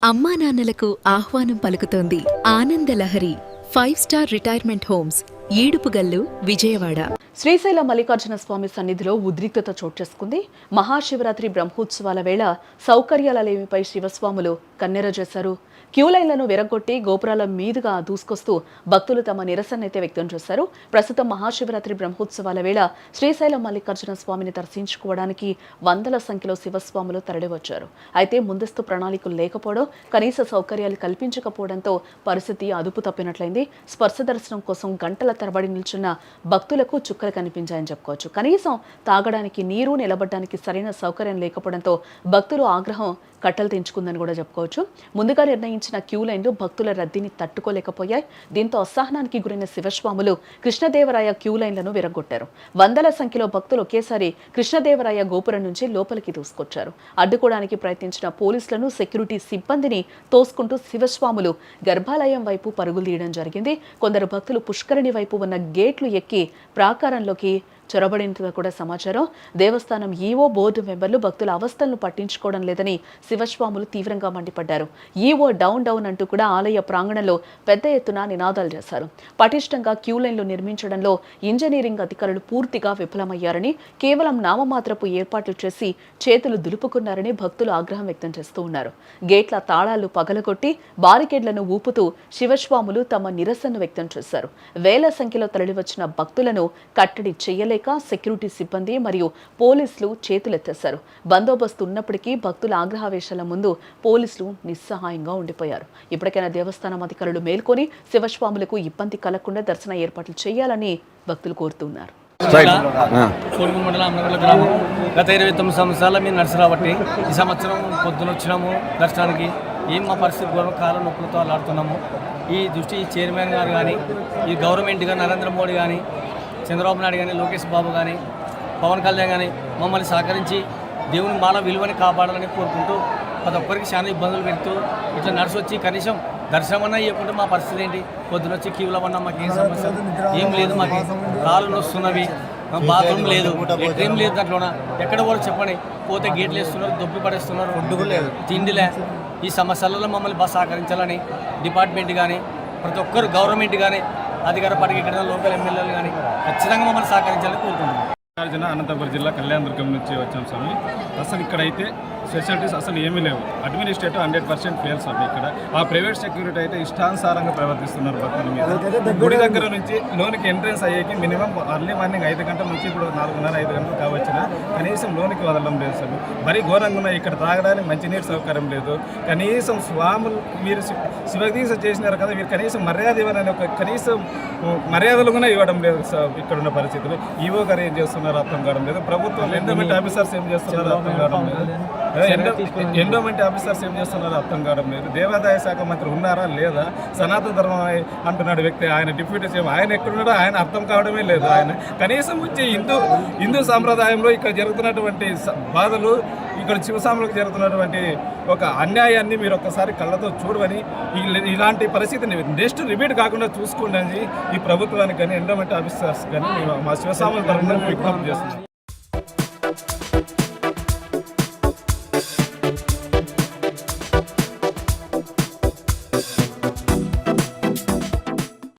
అమ్మా నాన్నలకు ఆహ్వానం పలుకుతోంది ఆనందలహరి 5-స్టార్ రిటైర్మెంట్ హోమ్స్ ఈడుపుగల్లు విజయవాడ. శ్రీశైలం మల్లికార్జున స్వామి సన్నిధిలో ఉద్రిక్తత చోటు చేసుకుంది. మహాశివరాత్రి బ్రహ్మోత్సవాల వేళ సౌకర్యాల లేమిపై శివస్వాములు కన్నెర చేశారు. క్యూలైన్లను విరగొట్టి గోపురాల మీదుగా దూసుకొస్తూ భక్తులు తమ నిరసనైతే వ్యక్తం చేశారు. ప్రస్తుతం మహాశివరాత్రి బ్రహ్మోత్సవాల వేళ శ్రీశైలం మల్లికార్జున స్వామిని దర్శించుకోవడానికి వందల సంఖ్యలో శివస్వాములు తరలివచ్చారు. అయితే ముందస్తు ప్రణాళికలు లేకపోవడం, కనీస సౌకర్యాలు కల్పించకపోవడంతో పరిస్థితి అదుపు తప్పినట్లయింది. స్పర్శ దర్శనం కోసం గంటల తరబడి నిల్చున్న భక్తులకు చుక్కలు కనిపించాయని చెప్పుకోవచ్చు. కనీసం తాగడానికి నీరు, నిలబడడానికి సరైన సౌకర్యం లేకపోవడంతో భక్తులు ఆగ్రహం కట్టలు తెంచుకుందని కూడా చెప్పుకోవచ్చు. ముందుగా నిర్ణయించిన క్యూ లైన్లు భక్తుల రద్దీని తట్టుకోలేకపోయాయి. దీంతో అసహనానికి గురైన శివస్వాములు కృష్ణదేవరాయ క్యూ లైన్లను విరగొట్టారు. వందల సంఖ్యలో భక్తులు ఒకేసారి కృష్ణదేవరాయ గోపురం నుంచి లోపలికి దూసుకొచ్చారు. అడ్డుకోవడానికి ప్రయత్నించిన పోలీసులను, సెక్యూరిటీ సిబ్బందిని తోసుకుంటూ శివస్వాములు గర్భాలయం వైపు పరుగులు తీయడం జరిగింది. కొందరు భక్తులు పుష్కరిణి వైపు ఉన్న గేట్లు ఎక్కి ప్రాకారంలోకి చొరబడినట్టుగా కూడా సమాచారం. దేవస్థానం ఈవో, బోర్డు మెంబర్లు భక్తుల అవస్థలను పట్టించుకోవడం లేదని శివస్వాములు తీవ్రంగా మండిపడ్డారు. ఈవో డౌన్ డౌన్ అంటూ కూడా ఆలయ ప్రాంగణంలో పెద్ద ఎత్తున నినాదాలు చేశారు. పటిష్టంగా క్యూ లైన్లు నిర్మించడంలో ఇంజనీరింగ్ అధికారులు పూర్తిగా విఫలమయ్యారని, కేవలం నామమాత్రపు ఏర్పాట్లు చేసి చేతులు దులుపుకున్నారని భక్తులు ఆగ్రహం వ్యక్తం చేస్తూ ఉన్నారు. గేట్ల తాళాలు పగలగొట్టి బారికేడ్లను ఊపుతూ శివస్వాములు తమ నిరసనను వ్యక్తం చేశారు. వేల సంఖ్యలో తరలివచ్చిన భక్తులను కట్టడి చేయలేక సెక్యూరిటీ సిబ్బంది మరియు పోలీసులు చేతులెత్తేశారు. బందోబస్తు ఉన్నప్పటికీ భక్తుల ఆగ్రహావేశాల ముందు పోలీసులు నిస్సహాయంగా ఉండిపోయారు. ఇప్పటికైనా దేవస్థానం అధికారులు మేల్కొని శివస్వాములకు ఇబ్బంది కలగకుండా దర్శన ఏర్పాట్లు చేయాలని భక్తులు కోరుతున్నారు. గత 29 సంవత్సరాల మేము నడిచిరాబట్టి ఈ సంవత్సరం పొద్దున వచ్చినాము దర్శనానికి. ఏం మా పరిస్థితి గౌరవ కాలం నొప్పులతో అలాడుతున్నాము. ఈ దృష్టి చైర్మన్ గారు కానీ, ఈ గవర్నమెంట్ కానీ, నరేంద్ర మోడీ కానీ, చంద్రబాబు నాయుడు కానీ, లోకేష్ బాబు కానీ, పవన్ కళ్యాణ్ కానీ మమ్మల్ని సహకరించి దేవుని మాల విలువని కాపాడాలని కోరుకుంటూ ప్రతి ఒక్కరికి చాలా ఇబ్బందులు పెడుతూ ఇట్లా నడిచి వచ్చి కనీసం దర్శనం అన్నా ఇవ్వకుండా మా పరిస్థితి ఏంటి? పొద్దున వచ్చి క్యూలో అన్నా మాకు ఏం సమస్య ఏం లేదు. మాకు కాళ్ళు నొస్తున్నవి, బాత్రూమ్ లేదు, లెట్రీన్ లేదు. దాంట్లోన ఎక్కడ కూడా చెప్పండి, పోతే గేట్లు వేస్తున్నారు, దొబ్బి పడేస్తున్నారు, ఫుడ్ లేదు, తిండిలే. ఈ సమస్యలలో మమ్మల్ని బాగా సహకరించాలని డిపార్ట్మెంట్ కానీ, ప్రతి ఒక్కరు గవర్నమెంట్ కానీ, అధికార పార్టీకి ఎక్కడ లోకల్ ఎమ్మెల్యేలు కానీ ఖచ్చితంగా మమ్మల్ని సహకరించాలని కోరుకుంటున్నాం. అనంతపురం జిల్లా కళ్యాణదుర్గం నుంచి వచ్చాం స్వామి. అసలు ఇక్కడైతే ఫెసిలిటీస్ అసలు ఏమీ లేవు. అడ్మినిస్ట్రేటివ్ 100% ఫెయిల్ స్వామి. ఇక్కడ ఆ ప్రైవేట్ సెక్యూరిటీ అయితే ఇష్టానుసారంగా ప్రవర్తిస్తున్నారు భక్తుల మీద. గుడి దగ్గర నుంచి లోనికి ఎంట్రెన్స్ అయ్యేకి మినిమం అర్లీ మార్నింగ్ 5 గంటల నుంచి ఇప్పుడు 4:30-5 గంటలు కావచ్చున కనీసం లోనికి వదలడం లేదు స్వామి. మరీ ఘోరంగా ఉన్నాయి. ఇక్కడ తాగడానికి మంచినీరు సౌకర్యం లేదు. కనీసం స్వాములు మీరు శివదీక్ష చేసినారు కదా, మీరు కనీసం మర్యాద ఇవ్వనని ఒక కనీసం మర్యాదలు కూడా ఇవ్వడం లేదు ఇక్కడ ఉన్న పరిస్థితులు. ఈవో గారు ఏం చేస్తున్నారు అర్థం కావడం లేదు. ప్రభుత్వం ఎండోమెంట్ ఆఫీసర్స్ ఏం చేస్తున్నారు అర్థం కావడం లేదు. ఎండోమెంట్ ఆఫీసర్స్ ఏం చేస్తున్నారు అర్థం కావడం లేదు. దేవాదాయ శాఖ మంత్రి ఉన్నారా లేదా? సనాతన ధర్మం అంటున్నాడు వ్యక్తి, ఆయన డిప్యూటీ సీఎం, ఆయన ఎక్కడున్నాడో ఆయన అర్థం కావడమే లేదు. ఆయన కనీసం వచ్చి హిందూ సాంప్రదాయంలో ఇక్కడ జరుగుతున్నటువంటి బాధలు, ఇక్కడ శివస్వాములకు జరుగుతున్నటువంటి ఒక అన్యాయాన్ని మీరు ఒక్కసారి కళ్ళతో చూడవని, ఇలాంటి పరిస్థితిని నెక్స్ట్ రిపీట్ కాకుండా చూసుకోండి ఈ ప్రభుత్వానికి కానీ, ఎండోమెంట్ ఆఫీసర్స్ కానీ మా శివస్వాముల తరఫున విజ్ఞప్తి చేస్తున్నాం.